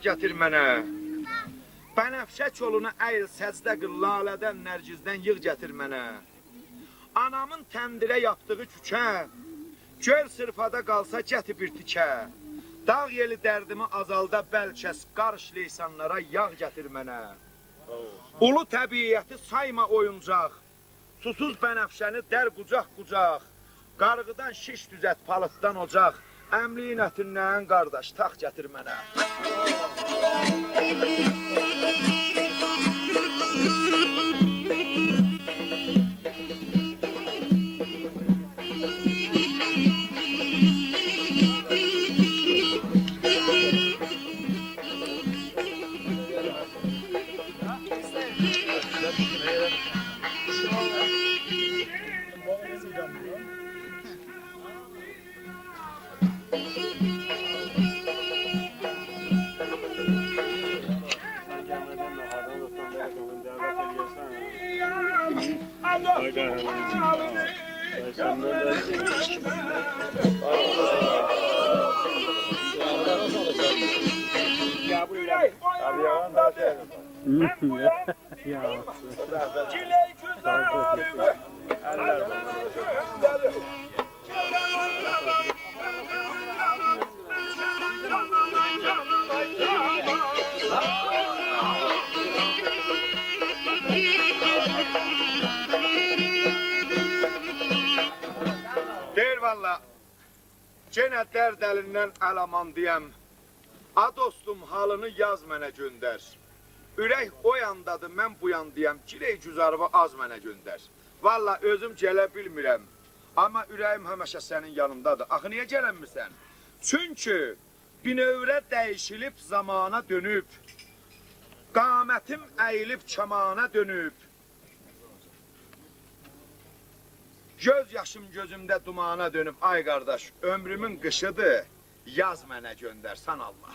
gətir mənə. Bənəfşə kolunu əyil səcdə qıl, lalədən, nərgizdən yığ gətir mənə. Anamın təndirə yapdığı kükə, göl sırfada qalsa gətir bir tikə. Dağ yeli dərdimi azalda bəlkəs, qarş leysanlara yağ gətir mənə. Ulu təbiyyəti sayma oyuncaq, susuz bənəfşəni dər qucaq-qucaq. Qarğıdan şiş düzət, palıqdan ocaq, əmliyin ətindən qardaş, tax gətir mənə. Deyir valla, genə dərd əlindən əlaman deyəm, a dostum halını yaz mənə göndər. Ürək o yandadır, mən bu yan deyəm, girey güzarıva az mənə göndər. Valla özüm gələ bilmirəm, amma ürəyim həməşə sənin yanındadır. Axı niyə gələnmirsən? Çünki binövrə dəyişilib zamana dönüb, qamətim əyilib kamana dönüb. Göz yaşım gözümdə dumana dönüb, ay qardaş, ömrümün qışıdır, yaz mənə göndərsən Allah.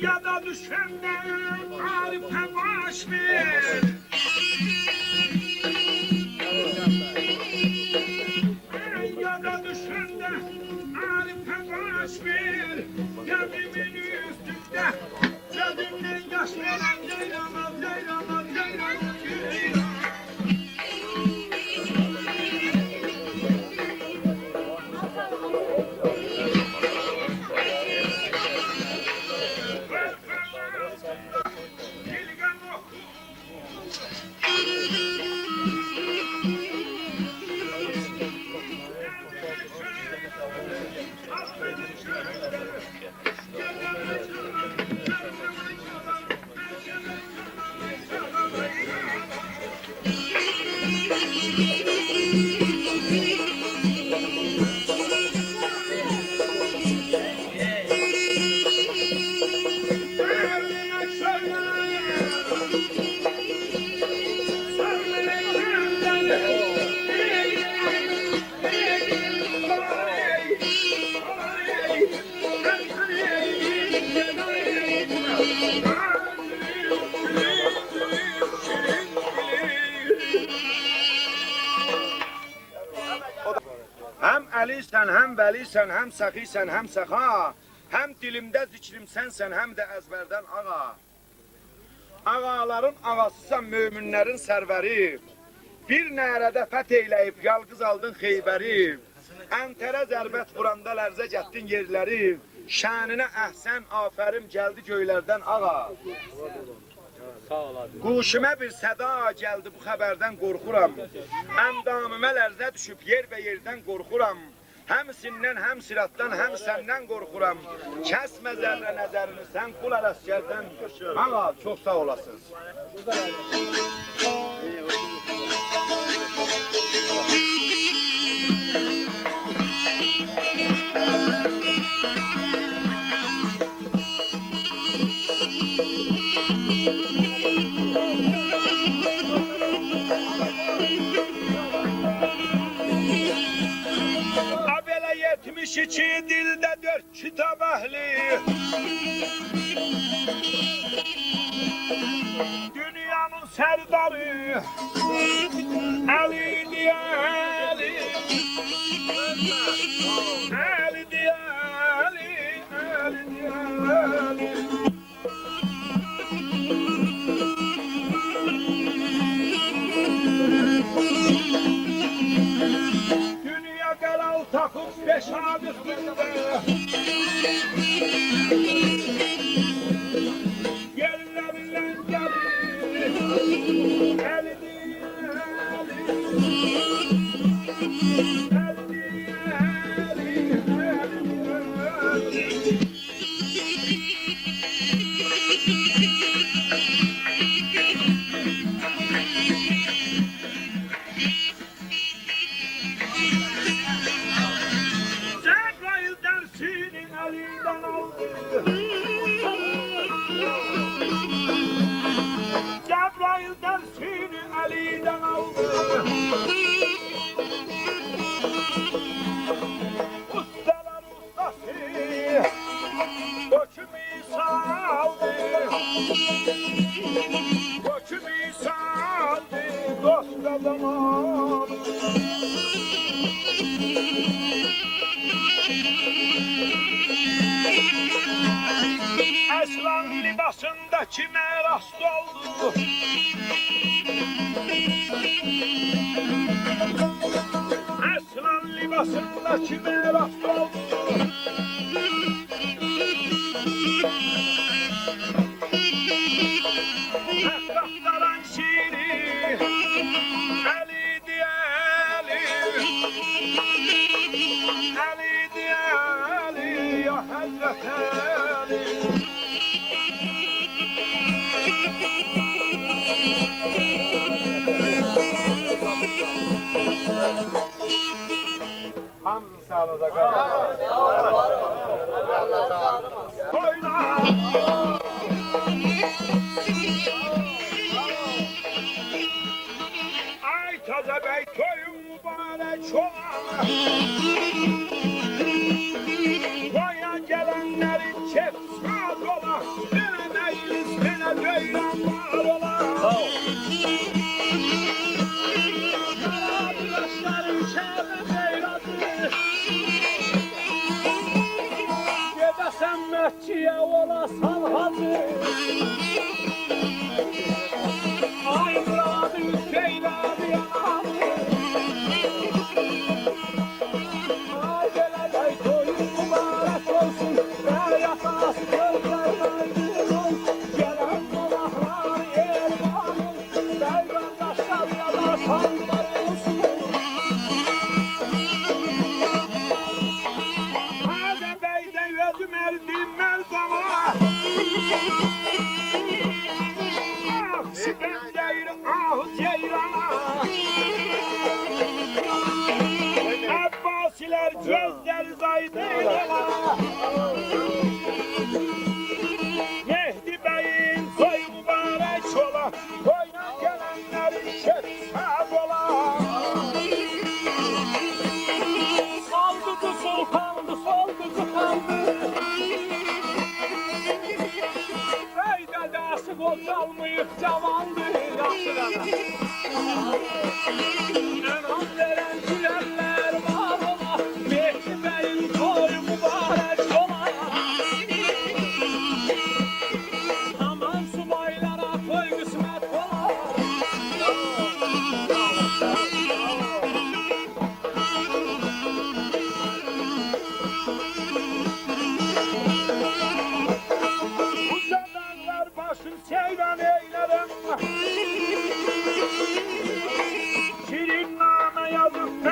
Yada düşəndə Arifə baş ver. Yada düşəndə Arifə baş ver. Gəmimin üstündə gözümdən yaş verən ceyranlar, ceyranlar, ceyranlar, ceyranlar. Həm əlisən, həm vəlisən, həm səxisən, həm səxa, həm dilimdə zikrim sənsən, həm də əzbərdən ağa. Ağaların ağasısan, möminlərin sərvəri, bir nərədə fəth eyləyib, yalqız aldın Xeybəri, əntərə zərbət vuranda lərzə gətdin yerləri, şəninə əhsən, afərim gəldi göylərdən ağa. Quşumə bir səda gəldi, bu xəbərdən qorxuram. Əndamımə lərzə düşüb, yer və yerdən qorxuram. Həm sindən, həm siratdan, həm səndən qorxuram. Kəsmə zərrə nəzərini, sən qul ələskərdən. Ağa, çox sağ olasınız. Demiş iki dilde dört kitap ehli. Dünyanın serdarı Ali diye Ali. Ali diye Ali. Ali diye Ali. Dünya karal takıp beş adı üstünde. Yerleriyle gelir. Ali diye Ali. Ali diye Ali. Ali diye Ali. Cebrail dersini elinden aldı. Cebrail dersini elinden aldı. Ustalar ustası Koçum İsa aldı. Koçum İsa aldı. Dost adamım. Aslan libasında kime rast oldu? Aslan libasında kime rast oldu? Etraftaran şiiri Ali diye Ali. Ali diye Ali ya Hazreti Ali. Hamd sağlığınıza kalın. Oyna. Ay taze bey toyun mübarek olan. Koya gelenlerin çek sağ dola. Bene meclis bene beyran var ola. Arkadaşların çevre beyratı. Gedesen Mehçiye olasan hazır. Ay muradı Hüseyin'adı yanağını. Ay geleley toyun mübarek olsun. Ver yatası gözlerden gül olsun. Gelen konaklar elvanın. Bey kardeşler ya da sandılar olsun. Hadi beyde gözüm erdim merdana. Ah şüphem ah ceyrana. Abbasiler gözleri zaydırana. Mehdi Bey'in soy mübarek ola. Koyuna gelenlerin şefkat ola. Saldıdı sultandı, soldudu kaldı. Bey dedesi kocalmayıp cavandı. Yaşlılara. Enam veren ciğerler var ola. Mehdi Bey'in soy mübarek ola. Aman subaylara koy kısmet ola. Bu zamanlar başın seyran eylerim. Şirin name yazıp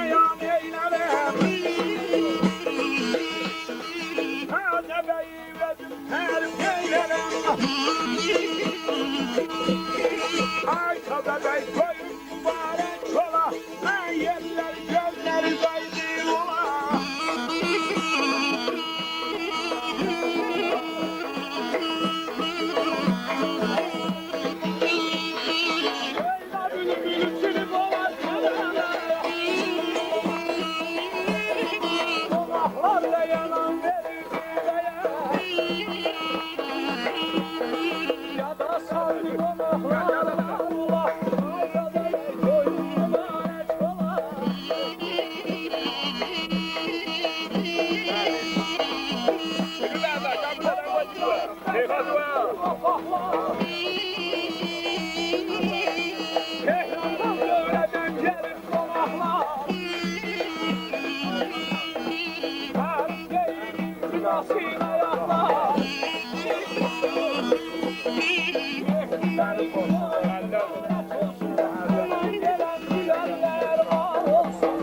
yalan verir ya da saldı konaklar Allah koyun lanet ola. Tehran'dan böyleden gelir konaklar. Tarım değil, günahsın ayaklar. Benim gelen gülenler var olsun.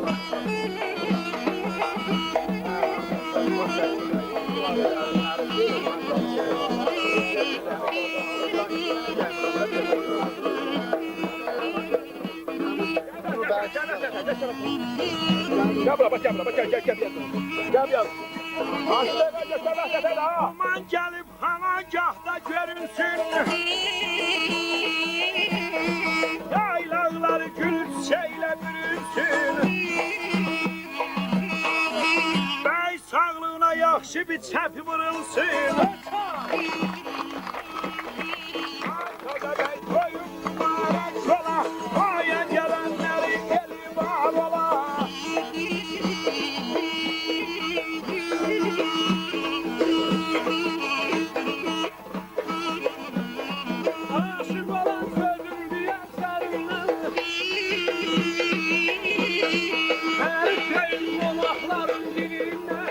Aman gelip hanagahda görünsün. Yaylaqları gül çiçeğiyle bürünsün. Bəy sağlığına yaxşı bir çəp vurulsun. Arkada bəy koyun mübarək ola. Aya gələnlərin eli var ola. Aşık olan sözüm diyen sarımdan. Her köyün konakların dilinden.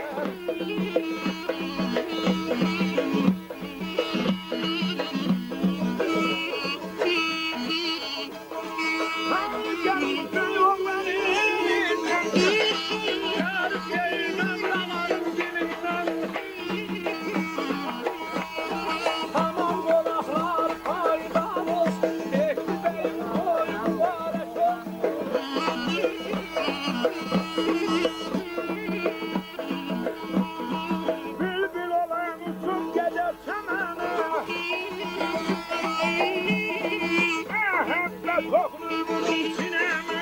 Her gelin yolların elinden. Her köyün ömrünün dilinden. Tamam konaklar faydan olsun. Bekli benim koyun mübarek olsun. Bülbül olan uçup gelir çemene. Ahemle kokluy bunun sineme.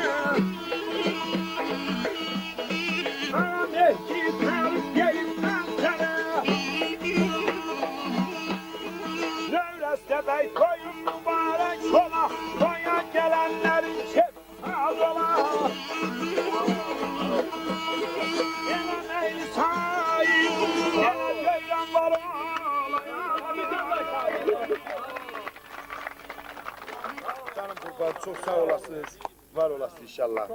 Anam eski tarif gelip sene. Lövres'te bey koyun mübarek ola. Koya gelenlerin şef sağ ola. Gelen eyli sahip, gelen ceylan var ola. Canım Furkan çok sağ olasınız. Var olasın inşallah.